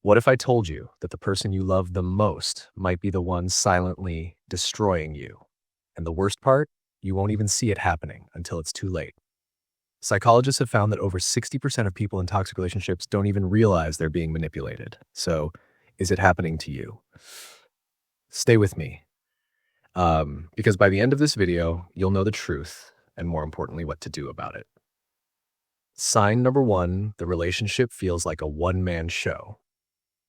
What if I told you that the person you love the most might be the one silently destroying you? And the worst part, you won't even see it happening until it's too late. Psychologists have found that over 60% of people in toxic relationships don't even realize they're being manipulated. So, is it happening to you? Stay with me, because by the end of this video, you'll know the truth and, more importantly, what to do about it. Sign number one, the relationship feels like a one-man show.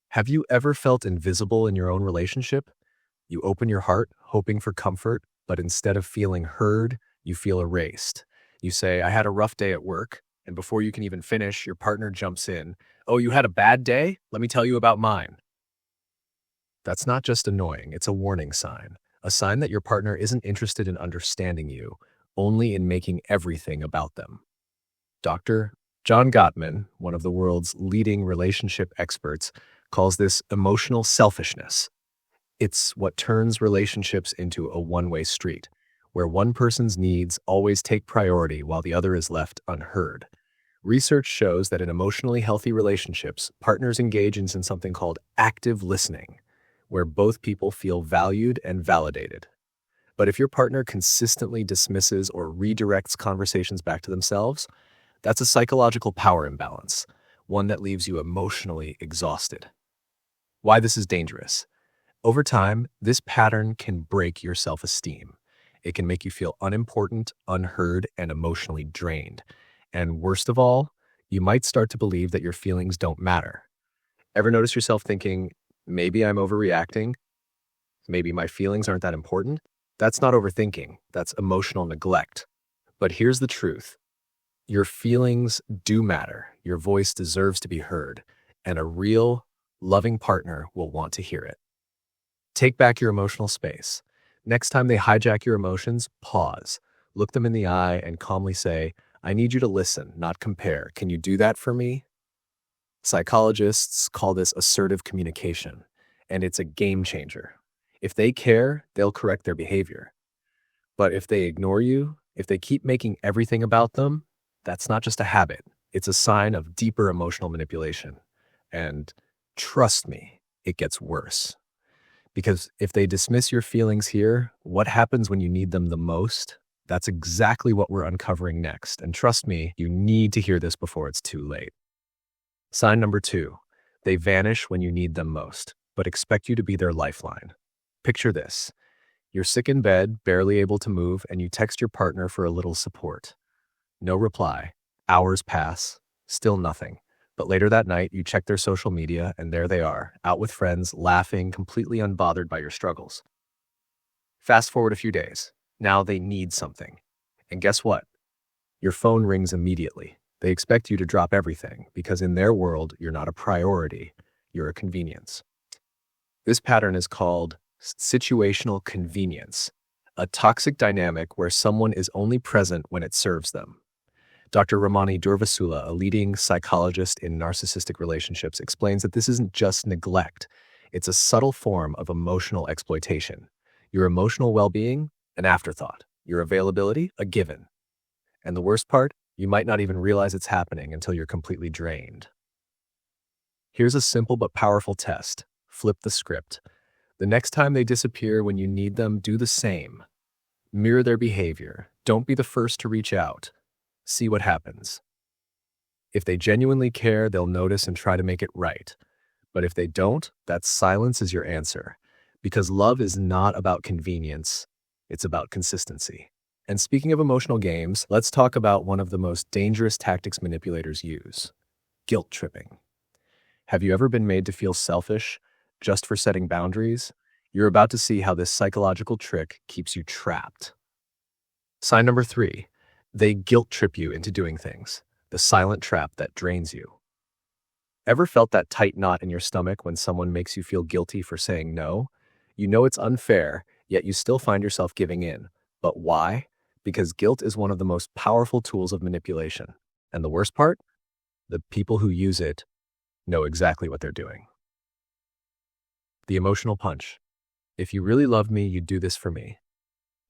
Have you ever felt invisible in your own relationship? You open your heart, hoping for comfort, but instead of feeling heard, you feel erased. You say, I had a rough day at work, and before you can even finish, your partner jumps in. Oh, you had a bad day? Let me tell you about mine. That's not just annoying, it's a warning sign. A sign that your partner isn't interested in understanding you, only in making everything about them. Dr. John Gottman, one of the world's leading relationship experts, calls this emotional selfishness. It's what turns relationships into a one-way street, where one person's needs always take priority while the other is left unheard. Research shows that in emotionally healthy relationships, partners engage in something called active listening, where both people feel valued and validated. But if your partner consistently dismisses or redirects conversations back to themselves, that's a psychological power imbalance, one that leaves you emotionally exhausted. Why this is dangerous. Over time, this pattern can break your self-esteem. It can make you feel unimportant, unheard, and emotionally drained. And worst of all, you might start to believe that your feelings don't matter. Ever notice yourself thinking, maybe I'm overreacting? Maybe my feelings aren't that important? That's not overthinking, that's emotional neglect. But here's the truth. Your feelings do matter. Your voice deserves to be heard, and a real, loving partner will want to hear it. Take back your emotional space. Next time they hijack your emotions, pause. Look them in the eye and calmly say, I need you to listen, not compare. Can you do that for me? Psychologists call this assertive communication, and it's a game changer. If they care, they'll correct their behavior. But if they ignore you, if they keep making everything about them, that's not just a habit. It's a sign of deeper emotional manipulation. And trust me, it gets worse. Because if they dismiss your feelings here, what happens when you need them the most? That's exactly what we're uncovering next. And trust me, you need to hear this before it's too late. Sign number two, they vanish when you need them most, but expect you to be their lifeline. Picture this. You're sick in bed, barely able to move, and you text your partner for a little support. No reply. Hours pass. Still nothing. But later that night, you check their social media, and there they are, out with friends, laughing, completely unbothered by your struggles. Fast forward a few days. Now they need something. And guess what? Your phone rings immediately. They expect you to drop everything, because in their world, you're not a priority. You're a convenience. This pattern is called situational convenience, a toxic dynamic where someone is only present when it serves them. Dr. Ramani Durvasula, a leading psychologist in narcissistic relationships, explains that this isn't just neglect. It's a subtle form of emotional exploitation. Your emotional well-being, an afterthought. Your availability, a given. And the worst part, you might not even realize it's happening until you're completely drained. Here's a simple but powerful test. Flip the script. The next time they disappear when you need them, do the same. Mirror their behavior. Don't be the first to reach out. See what happens. If they genuinely care, they'll notice and try to make it right. But if they don't, that silence is your answer. Because love is not about convenience, it's about consistency. And speaking of emotional games, let's talk about one of the most dangerous tactics manipulators use: guilt tripping. Have you ever been made to feel selfish just for setting boundaries? You're about to see how this psychological trick keeps you trapped. Sign number three. They guilt trip you into doing things, the silent trap that drains you. Ever felt that tight knot in your stomach when someone makes you feel guilty for saying no? You know it's unfair, yet you still find yourself giving in. But why? Because guilt is one of the most powerful tools of manipulation. And the worst part? The people who use it know exactly what they're doing. The emotional punch. If you really love me, you'd do this for me.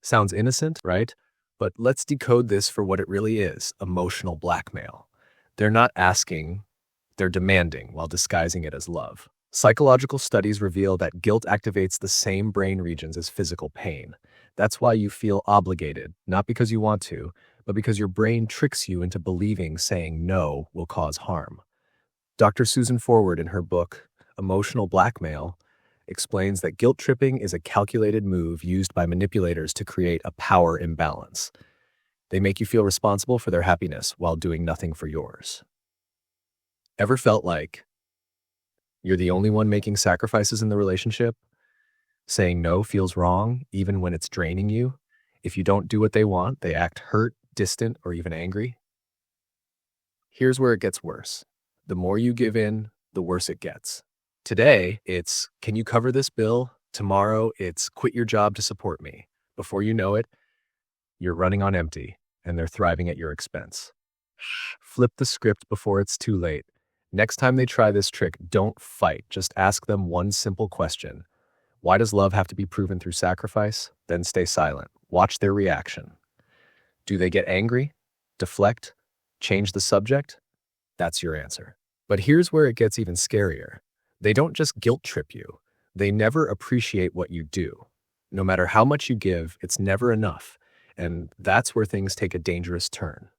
Sounds innocent, right? But let's decode this for what it really is: emotional blackmail. They're not asking, They're demanding while disguising it as love. Psychological studies reveal that guilt activates the same brain regions as physical pain. That's why you feel obligated, not because you want to, but because your brain tricks you into believing saying no will cause harm. Dr. Susan Forward, in her book, Emotional Blackmail, explains that guilt tripping is a calculated move used by manipulators to create a power imbalance. They make you feel responsible for their happiness while doing nothing for yours. Ever felt like you're the only one making sacrifices in the relationship? Saying no feels wrong, even when it's draining you. If you don't do what they want, they act hurt, distant, or even angry. Here's where it gets worse. The more you give in, the worse it gets. Today, it's, can you cover this bill? Tomorrow, it's, quit your job to support me. Before you know it, you're running on empty, and they're thriving at your expense. Flip the script before it's too late. Next time they try this trick, don't fight. Just ask them one simple question. Why does love have to be proven through sacrifice? Then stay silent. Watch their reaction. Do they get angry? Deflect? Change the subject? That's your answer. But here's where it gets even scarier. They don't just guilt trip you. They never appreciate what you do. No matter how much you give, it's never enough. And that's where things take a dangerous turn.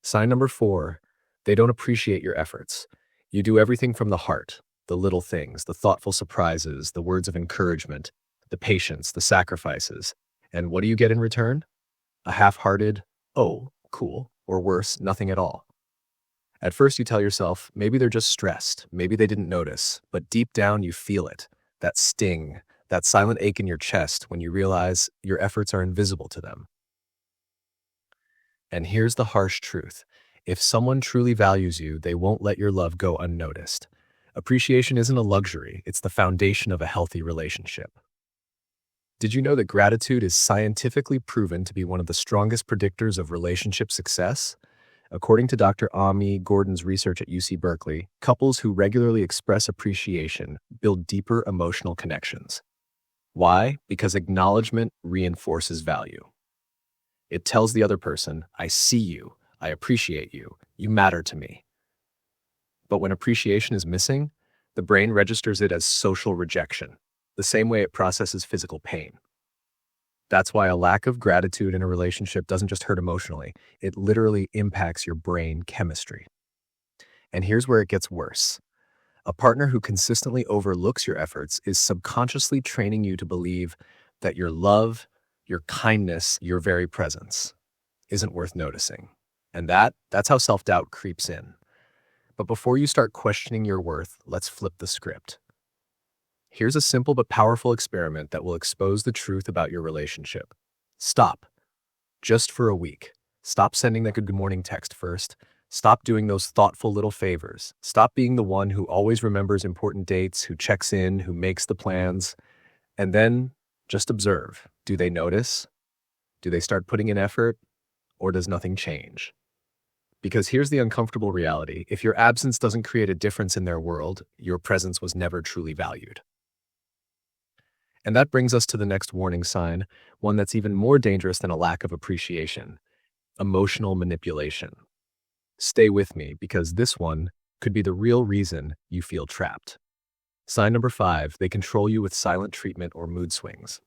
Sign number 4, they don't appreciate your efforts. You do everything from the heart, the little things, the thoughtful surprises, the words of encouragement, the patience, the sacrifices. And what do you get in return? A half-hearted, oh, cool, or worse, nothing at all. At first you tell yourself, maybe they're just stressed, maybe they didn't notice, but deep down you feel it, that sting, that silent ache in your chest when you realize your efforts are invisible to them. And here's the harsh truth. If someone truly values you, they won't let your love go unnoticed. Appreciation isn't a luxury, it's the foundation of a healthy relationship. Did you know that gratitude is scientifically proven to be one of the strongest predictors of relationship success? According to Dr. Ami Gordon's research at UC Berkeley, couples who regularly express appreciation build deeper emotional connections. Why? Because acknowledgement reinforces value. It tells the other person, I see you, I appreciate you, you matter to me. But when appreciation is missing, the brain registers it as social rejection, the same way it processes physical pain. That's why a lack of gratitude in a relationship doesn't just hurt emotionally, it literally impacts your brain chemistry. And here's where it gets worse. A partner who consistently overlooks your efforts is subconsciously training you to believe that your love, your kindness, your very presence isn't worth noticing. And that's how self-doubt creeps in. But before you start questioning your worth, let's flip the script. Here's a simple but powerful experiment that will expose the truth about your relationship. Stop. Just for a week. Stop sending that good morning text first. Stop doing those thoughtful little favors. Stop being the one who always remembers important dates, who checks in, who makes the plans. And then just observe. Do they notice? Do they start putting in effort? Or does nothing change? Because here's the uncomfortable reality. If your absence doesn't create a difference in their world, your presence was never truly valued. And that brings us to the next warning sign, one that's even more dangerous than a lack of appreciation: emotional manipulation. Stay with me, because this one could be the real reason you feel trapped. Sign number 5, they control you with silent treatment or mood swings.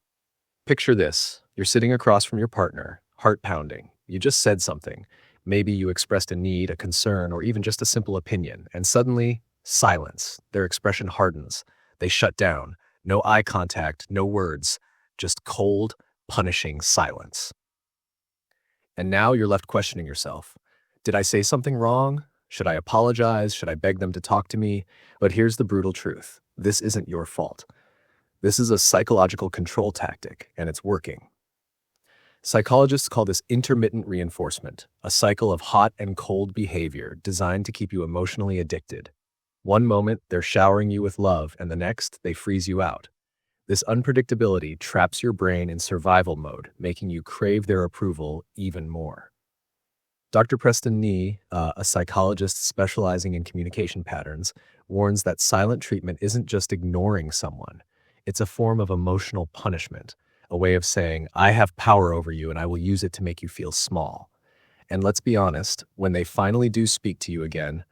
Picture this. You're sitting across from your partner, heart pounding. You just said something. Maybe you expressed a need, a concern, or even just a simple opinion, and suddenly, silence. Their expression hardens. They shut down. No eye contact, no words, just cold, punishing silence. And now you're left questioning yourself. Did I say something wrong? Should I apologize? Should I beg them to talk to me? But here's the brutal truth. This isn't your fault. This is a psychological control tactic, and it's working. Psychologists call this intermittent reinforcement, a cycle of hot and cold behavior designed to keep you emotionally addicted. One moment, they're showering you with love, and the next, they freeze you out. This unpredictability traps your brain in survival mode, making you crave their approval even more. Dr. Preston Nee, a psychologist specializing in communication patterns, warns that silent treatment isn't just ignoring someone. It's a form of emotional punishment, a way of saying, I have power over you and I will use it to make you feel small. And let's be honest, when they finally do speak to you again,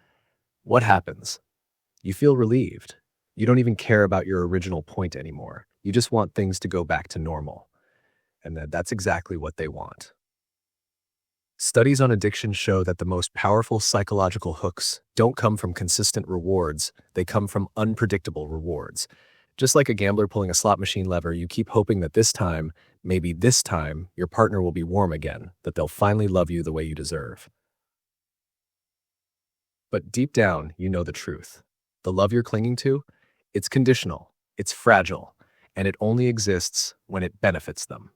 What happens? You feel relieved. You don't even care about your original point anymore. You just want things to go back to normal. And that's exactly what they want. Studies on addiction show that the most powerful psychological hooks don't come from consistent rewards, they come from unpredictable rewards. Just like a gambler pulling a slot machine lever, you keep hoping that this time, maybe this time, your partner will be warm again, that they'll finally love you the way you deserve. But deep down, you know the truth. The love you're clinging to, it's conditional, it's fragile, and it only exists when it benefits them.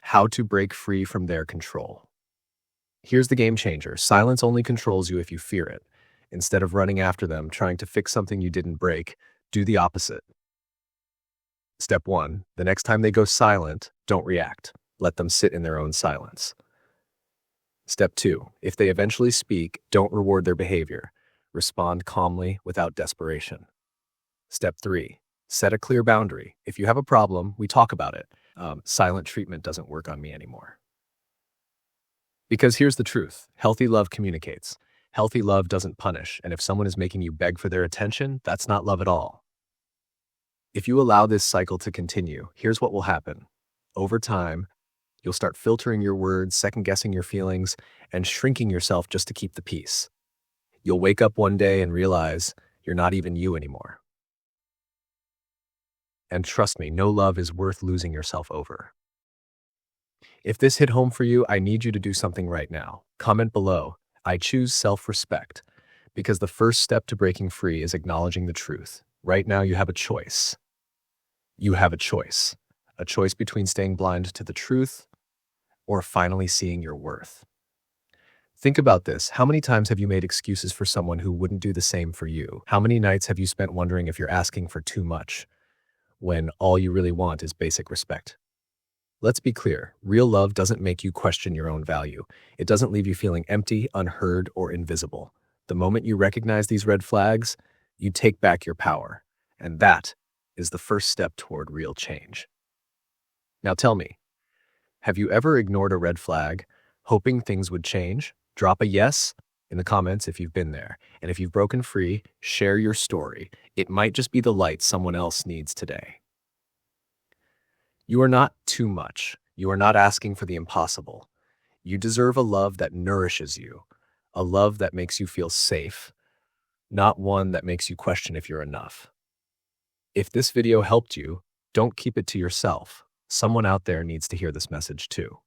How to break free from their control. Here's the game changer. Silence only controls you if you fear it. Instead of running after them, trying to fix something you didn't break, do the opposite. Step 1. The next time they go silent, don't react. Let them sit in their own silence. Step 2. If they eventually speak, don't reward their behavior. Respond calmly without desperation. Step 3. Set a clear boundary. If you have a problem, we talk about it. Silent treatment doesn't work on me anymore. Because here's the truth. Healthy love communicates. Healthy love doesn't punish, and if someone is making you beg for their attention, that's not love at all. If you allow this cycle to continue, here's what will happen. Over time, you'll start filtering your words, second-guessing your feelings, and shrinking yourself just to keep the peace. You'll wake up one day and realize you're not even you anymore. And trust me, no love is worth losing yourself over. If this hit home for you, I need you to do something right now. Comment below. I choose self-respect, because the first step to breaking free is acknowledging the truth. Right now, you have a choice. You have a choice between staying blind to the truth or finally seeing your worth. Think about this. How many times have you made excuses for someone who wouldn't do the same for you? How many nights have you spent wondering if you're asking for too much when all you really want is basic respect? Let's be clear. Real love doesn't make you question your own value. It doesn't leave you feeling empty, unheard, or invisible. The moment you recognize these red flags, you take back your power. And that is the first step toward real change. Now tell me, have you ever ignored a red flag, hoping things would change? Drop a yes in the comments if you've been there. And if you've broken free, share your story. It might just be the light someone else needs today. You are not too much. You are not asking for the impossible. You deserve a love that nourishes you, a love that makes you feel safe, not one that makes you question if you're enough. If this video helped you, don't keep it to yourself. Someone out there needs to hear this message too.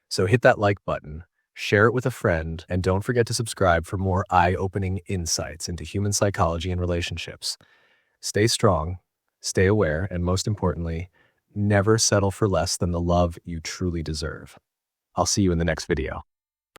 So hit that like button, share it with a friend, and don't forget to subscribe for more eye-opening insights into human psychology and relationships. Stay strong, stay aware, and most importantly, never settle for less than the love you truly deserve. I'll see you in the next video.